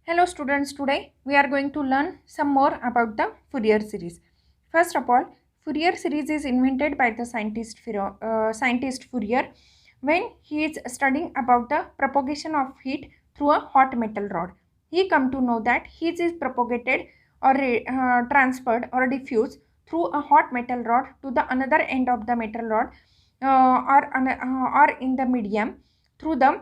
Hello students, today we are going to learn some more about the Fourier series. First of all, Fourier series is invented by the scientist Fourier when he is studying about the propagation of heat through a hot metal rod. He come to know that heat is propagated or transferred or diffused through a hot metal rod to the another end of the metal rod or in the medium through the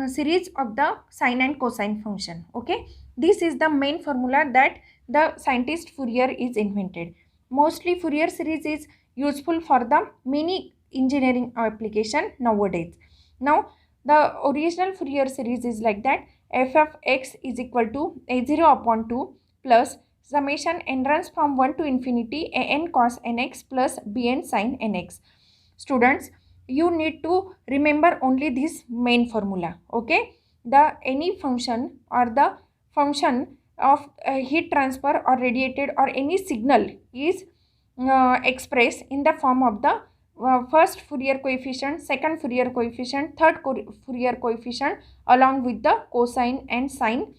series of the sine and cosine function. Okay, this is the main formula that the scientist Fourier is invented. Mostly Fourier series is useful for the many engineering application nowadays. Now the original Fourier series is like that: f of x is equal to a0 upon 2 plus summation n runs from 1 to infinity a n cos nx plus bn sin nx. Students, you need to remember only this main formula. Okay, the any function or the function of heat transfer or radiated or any signal is expressed in the form of the first Fourier coefficient, second Fourier coefficient, third Fourier coefficient along with the cosine and sine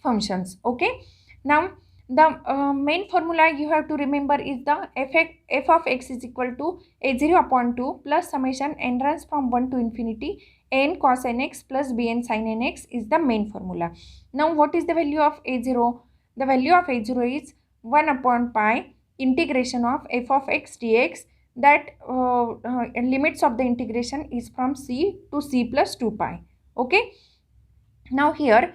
functions. Okay, now the main formula you have to remember is the f of x is equal to a0 upon 2 plus summation n runs from 1 to infinity n cos nx plus bn sin nx is the main formula. Now what is the value of a0? The value of a0 is 1 upon pi integration of f of x dx, that limits of the integration is from c to c plus 2 pi. Okay, now here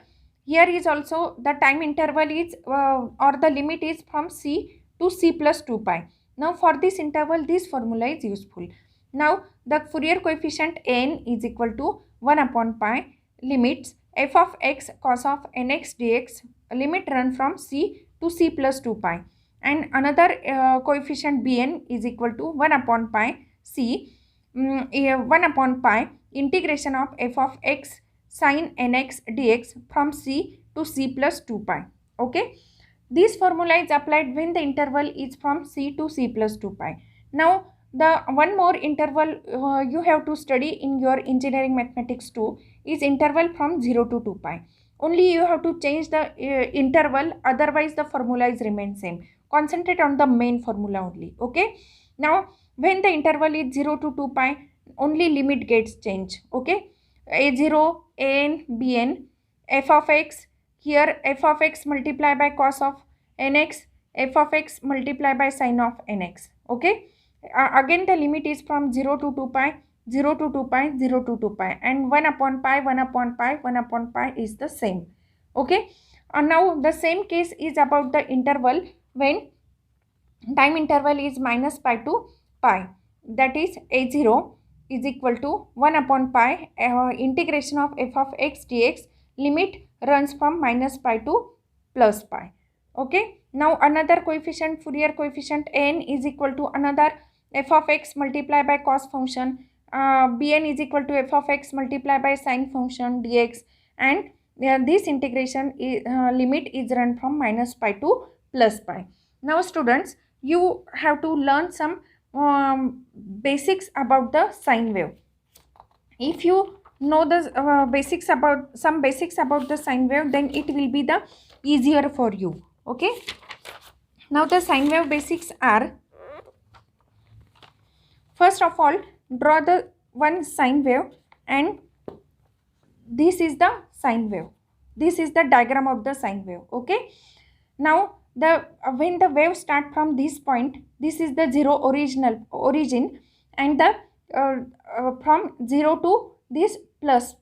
is also the time interval is or the limit is from c to c plus 2 pi. Now for this interval this formula is useful. Now the Fourier coefficient n is equal to 1 upon pi limits f of x cos of nx dx, limit run from c to c plus 2 pi, and another coefficient bn is equal to 1 upon pi c 1 upon pi integration of f of x sin nx dx from c to c plus 2 pi. Okay, this formula is applied when the interval is from c to c plus 2 pi. Now the one more interval you have to study in your engineering mathematics 2 is interval from 0 to 2 pi. Only you have to change the interval, otherwise the formula is remain same. Concentrate on the main formula only. Okay, now when the interval is 0 to 2 pi, only limit gets changed. Okay, a0 an bn f of x, here f of x multiplied by cos of nx, f of x multiplied by sin of nx. Okay, again the limit is from 0 to 2 pi, 0 to 2 pi, 0 to 2 pi, and 1 upon pi, 1 upon pi, 1 upon pi is the same. Okay, now the same case is about the interval when time interval is minus pi to pi, that is a0 is equal to 1 upon pi integration of f of x dx, limit runs from minus pi to plus pi. Okay, now another coefficient, Fourier coefficient n is equal to another f of x multiplied by cos function, bn is equal to f of x multiplied by sine function dx, and this integration is, limit is run from minus pi to plus pi. Now students, you have to learn some basics about the sine wave. If you know the basics about the sine wave, then it will be the easier for you. Okay, now the sine wave basics are: first of all, draw the one sine wave, and this is the sine wave. This is the diagram of the sine wave. Okay, now the when the wave start from this point, this is the origin, and the from 0 to this plus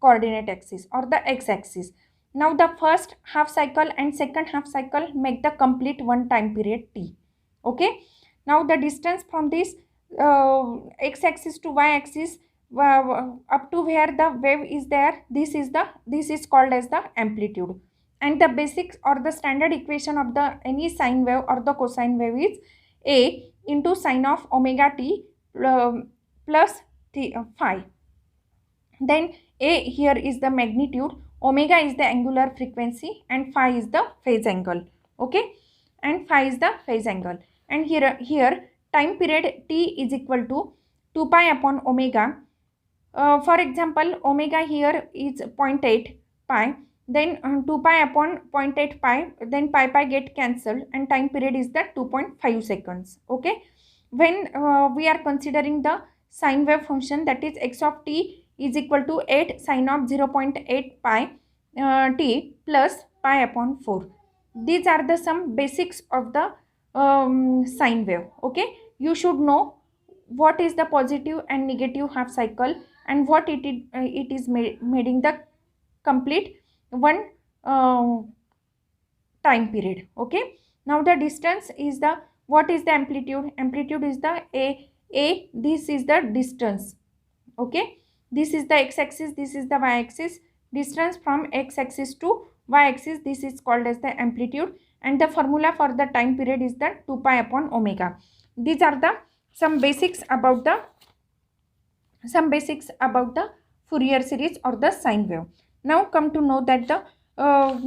coordinate axis or the x-axis. Now the first half cycle and second half cycle make the complete one time period t. Okay, now the distance from this x-axis to y-axis up to where the wave is there, this is called as the amplitude. And the basics or the standard equation of the any sine wave or the cosine wave is a into sine of omega t plus phi. Then a here is the magnitude, omega is the angular frequency, and phi is the phase angle. Okay, and phi is the phase angle. And here time period t is equal to 2 pi upon omega. For example, omega here is 0.8, pi, then 2 pi upon 0.8 pi, then pi get cancelled, and time period is the 2.5 seconds. Okay, when we are considering the sine wave function, that is x of t is equal to 8 sine of 0.8 pi t plus pi upon 4. These are the some basics of the sine wave. Okay, you should know what is the positive and negative half cycle, and what it is made in the complete one time period. Okay, now the distance is the, what is the amplitude is the a, this is the distance. Okay, this is the x axis, this is the y axis. Distance from x axis to y axis, this is called as the amplitude, and the formula for the time period is the 2 pi upon omega. These are the some basics about the Fourier series or the sine wave. Now come to know that the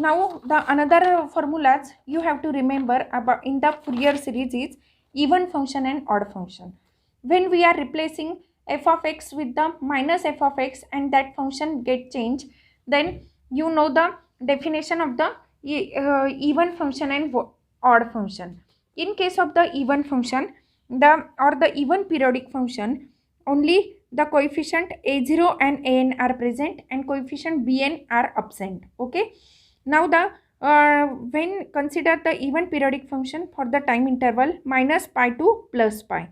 now the another formulas you have to remember about in the Fourier series is even function and odd function. When we are replacing f of x with the minus f of x and that function get changed, then you know the definition of the even function and odd function. In case of the even function, the even periodic function, only the coefficient a0 and an are present and coefficient bn are absent. Okay, now the when consider the even periodic function for the time interval minus pi to plus pi,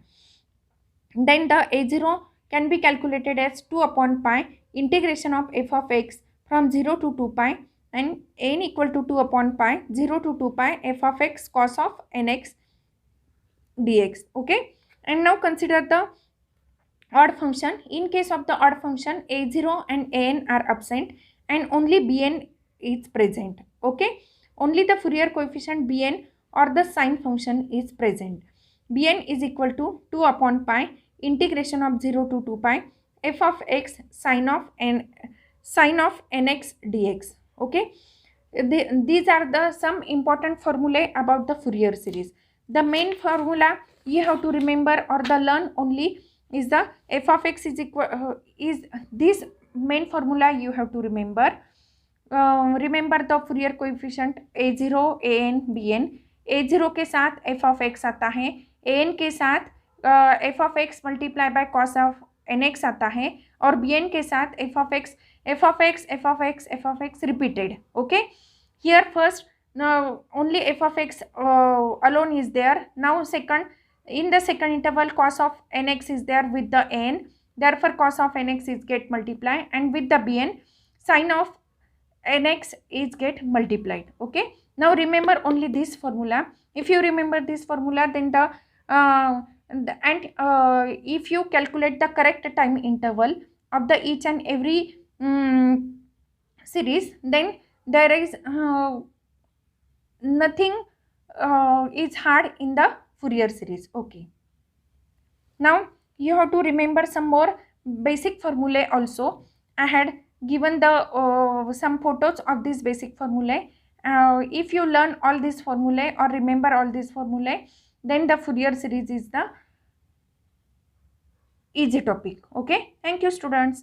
then the a0 can be calculated as 2 upon pi integration of f of x from 0 to 2 pi, and n equal to 2 upon pi 0 to 2 pi f of x cos of nx dx. Okay, and now consider the odd function. In case of the odd function, a0 and an are absent and only bn is present. Okay, only the Fourier coefficient bn or the sine function is present. Bn is equal to 2 upon pi integration of 0 to 2 pi f of x sine of nx dx. Okay, these are the some important formulae about the Fourier series. The main formula you have to remember or the learn only is the f of x is equal is this main formula you have to remember. Remember the Fourier coefficient a0 an bn. a0 के साथ f of x आता है, an के साथ f of x multiply by cos of nx आता है, और bn के साथ f of x repeated. Okay, here first now only f of x alone is there. Now second, in the second interval cos of nx is there with the n, therefore cos of nx is get multiplied, and with the bn sine of nx is get multiplied. Okay, now remember only this formula. If you remember this formula, then if you calculate the correct time interval of the each and every series, then there is nothing is hard in the Fourier series. Okay, now you have to remember some more basic formulae also. I had given the some photos of this basic formulae. If you learn all these formulae or remember all these formulae, then the Fourier series is the easy topic. Okay, thank you students.